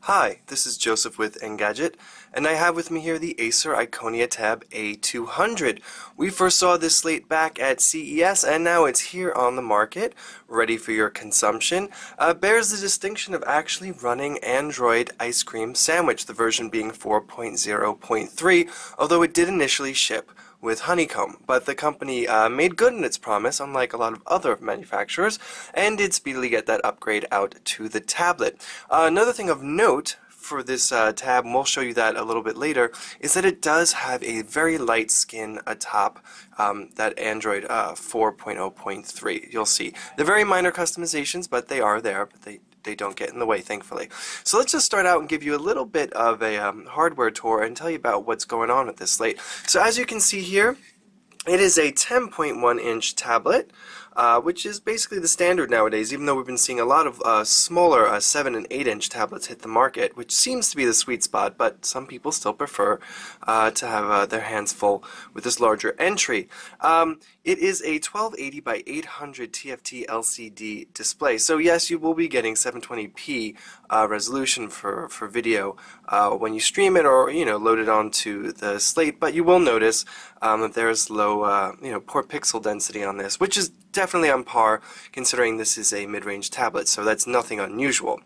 Hi, this is Joseph with Engadget, and I have with me here the Acer Iconia Tab A200. We first saw this slate back at CES, and now it's here on the market, ready for your consumption. Bears the distinction of actually running Android Ice Cream Sandwich, the version being 4.0.3, although it did initially ship with Honeycomb, but the company made good on its promise, unlike a lot of other manufacturers, and did speedily get that upgrade out to the tablet. Another thing of note for this tab, and we'll show you that a little bit later, is that it does have a very light skin atop that Android 4.0.3. You'll see. They're very minor customizations, but they are there, but they don't get in the way, thankfully. So let's just start out and give you a little bit of a hardware tour and tell you about what's going on with this slate. So as you can see here, it is a 10.1-inch tablet, which is basically the standard nowadays, even though we've been seeing a lot of smaller 7 and 8-inch tablets hit the market, which seems to be the sweet spot, but some people still prefer to have their hands full with this larger entry. It is a 1280 by 800 TFT LCD display, so yes, you will be getting 720p resolution for video when you stream it or load it onto the slate, but you will notice that there's low poor pixel density on this, which is definitely on par considering this is a mid-range tablet, so that's nothing unusual.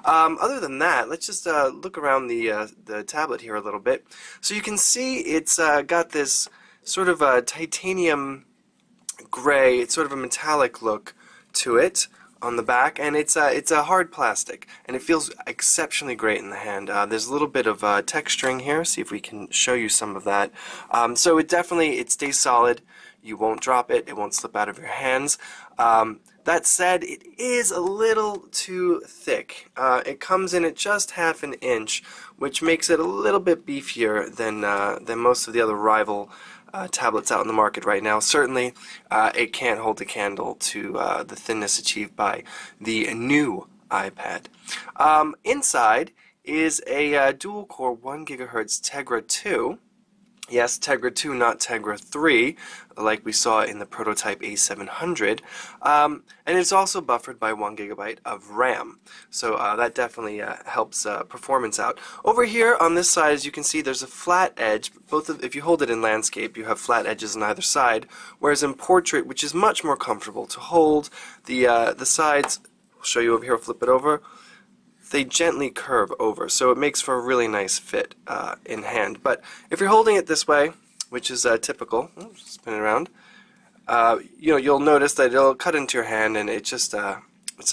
Other than that, let's just look around the tablet here a little bit. So you can see it's got this sort of a titanium gray, it's sort of a metallic look to it on the back, and it's a hard plastic, and it feels exceptionally great in the hand. There's a little bit of texturing here. See if we can show you some of that. So it stays solid. You won't drop it. It won't slip out of your hands. That said, it is a little too thick. It comes in at just half an inch, which makes it a little bit beefier than most of the other rival tablets out in the market right now. Certainly, it can't hold a candle to the thinness achieved by the new iPad. Inside is a dual-core 1 GHz Tegra 2. Yes, Tegra 2, not Tegra 3, like we saw in the prototype A700. And it's also buffered by 1 GB of RAM. So that definitely helps performance out. Over here on this side, as you can see, there's a flat edge. If you hold it in landscape, you have flat edges on either side. Whereas in portrait, which is much more comfortable to hold, the sides, I'll show you over here, I'll flip it over. They gently curve over, so it makes for a really nice fit in hand. But if you're holding it this way, which is typical, spin it around, you'll notice that it'll cut into your hand, and it's a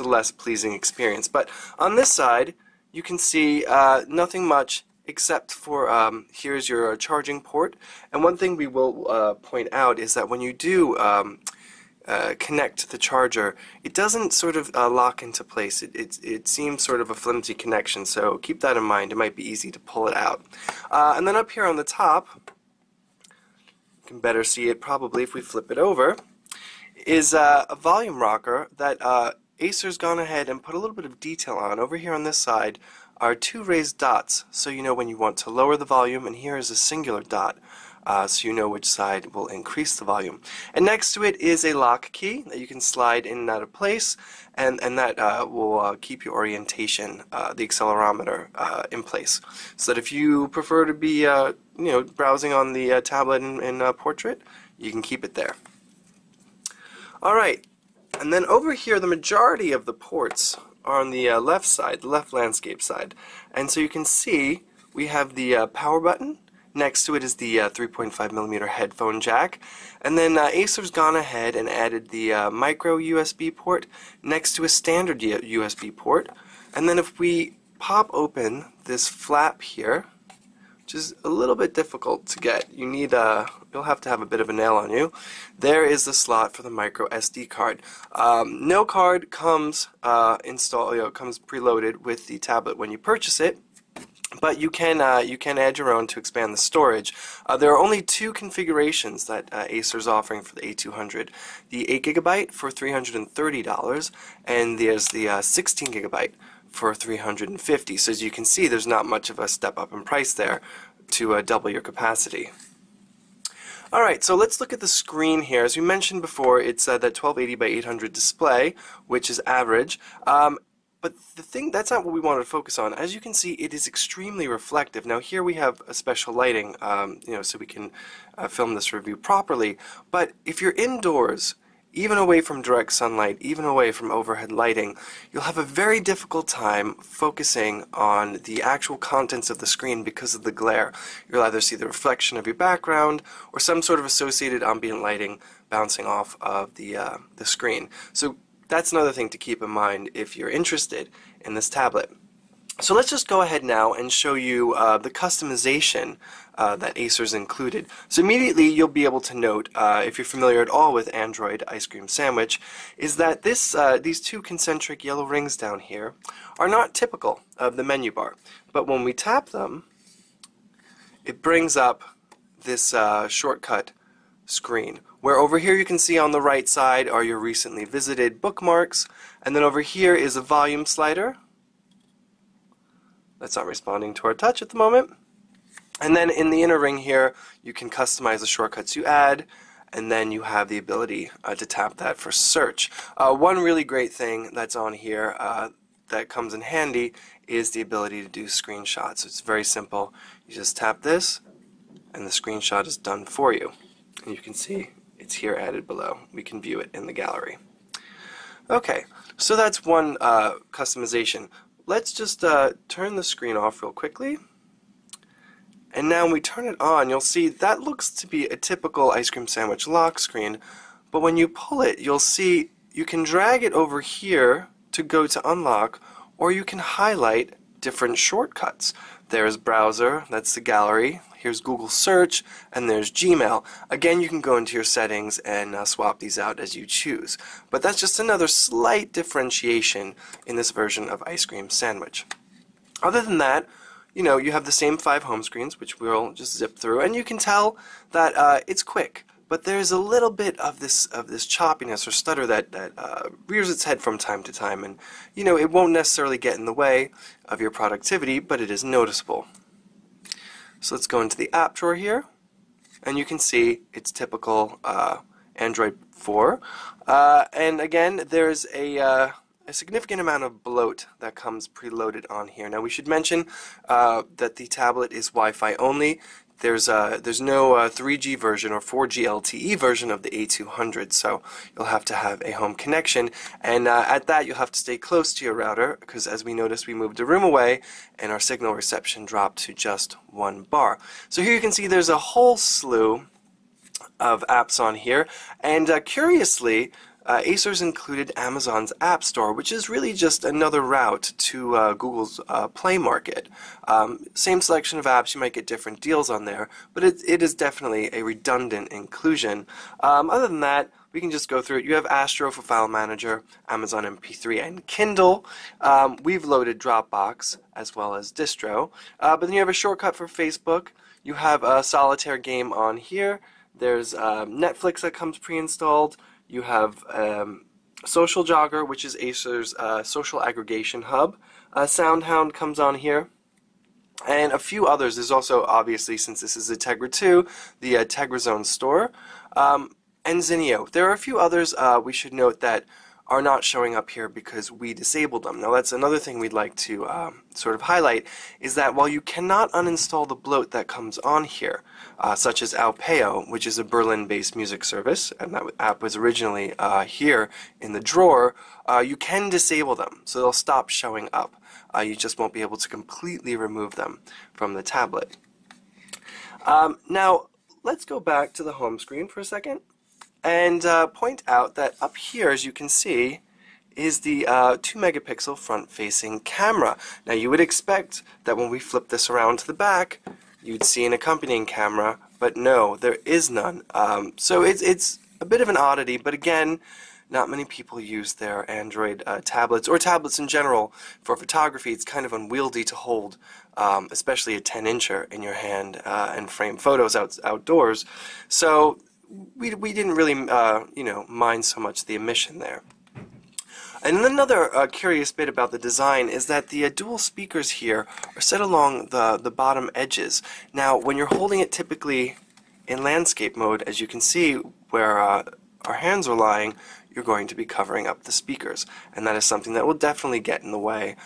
less pleasing experience. But on this side, you can see nothing much except for here's your charging port. And one thing we will point out is that when you do connect the charger, it doesn't sort of lock into place. It seems sort of a flimsy connection, so keep that in mind. It might be easy to pull it out. And then up here on the top, you can better see it probably if we flip it over, is a volume rocker that Acer's gone ahead and put a little bit of detail on. Over here on this side are 2 raised dots, so you know when you want to lower the volume, and here is a singular dot. So you know which side will increase the volume. And next to it is a lock key that you can slide in and out of place, and that will keep your orientation, the accelerometer, in place. So that if you prefer to be browsing on the tablet in portrait, you can keep it there. Alright, and then over here the majority of the ports are on the left side, the left landscape side. And so you can see we have the power button. Next to it is the 3.5mm headphone jack, and then Acer's gone ahead and added the micro USB port next to a standard USB port. And then if we pop open this flap here, which is a little bit difficult to get, you'll have to have a bit of a nail on you. There is the slot for the micro SD card. No card comes comes preloaded with the tablet when you purchase it. But you can add your own to expand the storage. There are only 2 configurations that Acer's offering for the A200. The 8 GB for $330, and there's the 16 GB for $350. So as you can see, there's not much of a step up in price there to double your capacity. Alright, so let's look at the screen here. As we mentioned before, it's that 1280 by 800 display, which is average. But the thing, that's not what we wanted to focus on. As you can see, it is extremely reflective. Now here we have a special lighting, so we can film this review properly. But if you're indoors, even away from direct sunlight, even away from overhead lighting, you'll have a very difficult time focusing on the actual contents of the screen because of the glare. You'll either see the reflection of your background or some sort of associated ambient lighting bouncing off of the screen. So that's another thing to keep in mind if you're interested in this tablet. So let's just go ahead now and show you the customization that Acer's included. So immediately you'll be able to note, if you're familiar at all with Android Ice Cream Sandwich, is that these two concentric yellow rings down here are not typical of the menu bar. But when we tap them, it brings up this shortcut screen, where over here you can see on the right side are your recently visited bookmarks, and then over here is a volume slider. That's not responding to our touch at the moment. And then in the inner ring here, you can customize the shortcuts you add, and then you have the ability to tap that for search. One really great thing that's on here that comes in handy is the ability to do screenshots. It's very simple. You just tap this, and the screenshot is done for you. And you can see it's here added below. We can view it in the gallery. Okay, so that's one customization. Let's just turn the screen off real quickly. And now when we turn it on, you'll see that looks to be a typical ice cream sandwich lock screen. But when you pull it, you'll see you can drag it over here to go to unlock, or you can highlight different shortcuts. There's browser, that's the gallery. Here's Google Search, and there's Gmail. Again, you can go into your settings and swap these out as you choose. But that's just another slight differentiation in this version of Ice Cream Sandwich. Other than that, you have the same 5 home screens, which we'll just zip through, and you can tell that it's quick. But there's a little bit of this choppiness or stutter that rears its head from time to time, and it won't necessarily get in the way of your productivity, but it is noticeable. So let's go into the app drawer here, and you can see it's typical Android 4. And again, there's a significant amount of bloat that comes preloaded on here. Now we should mention that the tablet is Wi-Fi only. There's no 3G version or 4G LTE version of the A200, so you'll have to have a home connection, and at that you'll have to stay close to your router, because as we noticed, we moved a room away and our signal reception dropped to just 1 bar. So here you can see there's a whole slew of apps on here, and curiously, Acer's included Amazon's App Store, which is really just another route to Google's Play Market. Same selection of apps, you might get different deals on there, but it is definitely a redundant inclusion. Other than that, we can just go through it. You have Astro for File Manager, Amazon MP3, and Kindle. We've loaded Dropbox as well as Distro. But then you have a shortcut for Facebook. You have a solitaire game on here. There's Netflix that comes pre-installed. You have Social Jogger, which is Acer's social aggregation hub. SoundHound comes on here. And a few others. There's also, obviously, since this is a Tegra 2, the Tegra Zone store. And Zinio. There are a few others we should note that are not showing up here because we disabled them. Now that's another thing we'd like to sort of highlight, is that while you cannot uninstall the bloat that comes on here, such as Alpeo, which is a Berlin-based music service, and that app was originally here in the drawer, you can disable them, so they'll stop showing up. You just won't be able to completely remove them from the tablet. Now, let's go back to the home screen for a second and point out that up here, as you can see, is the 2 megapixel front-facing camera. Now you would expect that when we flip this around to the back, you'd see an accompanying camera, but no, there is none. So it's a bit of an oddity, but again, not many people use their Android tablets, or tablets in general, for photography. It's kind of unwieldy to hold, especially a 10-incher in your hand and frame photos outdoors. So we didn't really, mind so much the emission there. And another curious bit about the design is that the dual speakers here are set along the bottom edges. Now, when you're holding it typically in landscape mode, as you can see where our hands are lying, you're going to be covering up the speakers, and that is something that will definitely get in the way.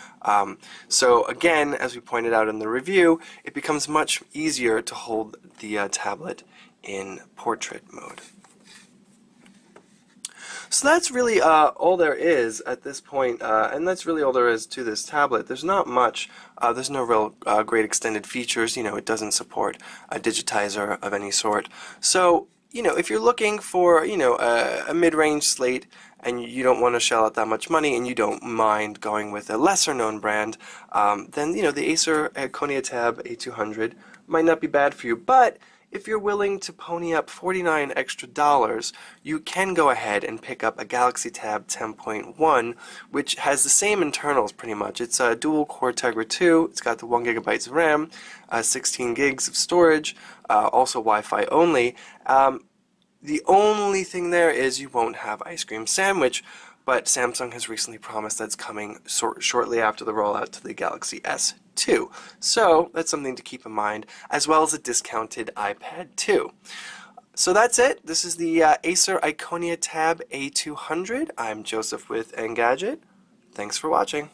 So again, as we pointed out in the review, it becomes much easier to hold the tablet in portrait mode. So that's really all there is at this point, and that's really all there is to this tablet. There's not much. There's no real great extended features. You know, it doesn't support a digitizer of any sort. So, you know, if you're looking for, you know, a mid-range slate and you don't want to shell out that much money and you don't mind going with a lesser-known brand, then, you know, the Acer Iconia Tab A200 might not be bad for you. But if you're willing to pony up $49 extra, you can go ahead and pick up a Galaxy Tab 10.1, which has the same internals pretty much. It's a dual core Tegra 2, it's got the 1 GB of RAM, 16 gigs of storage, also Wi-Fi only. The only thing there is you won't have Ice Cream Sandwich, but Samsung has recently promised that's coming shortly after the rollout to the Galaxy S2. So that's something to keep in mind, as well as a discounted iPad 2. So that's it. This is the Acer Iconia Tab A200. I'm Joseph with Engadget. Thanks for watching.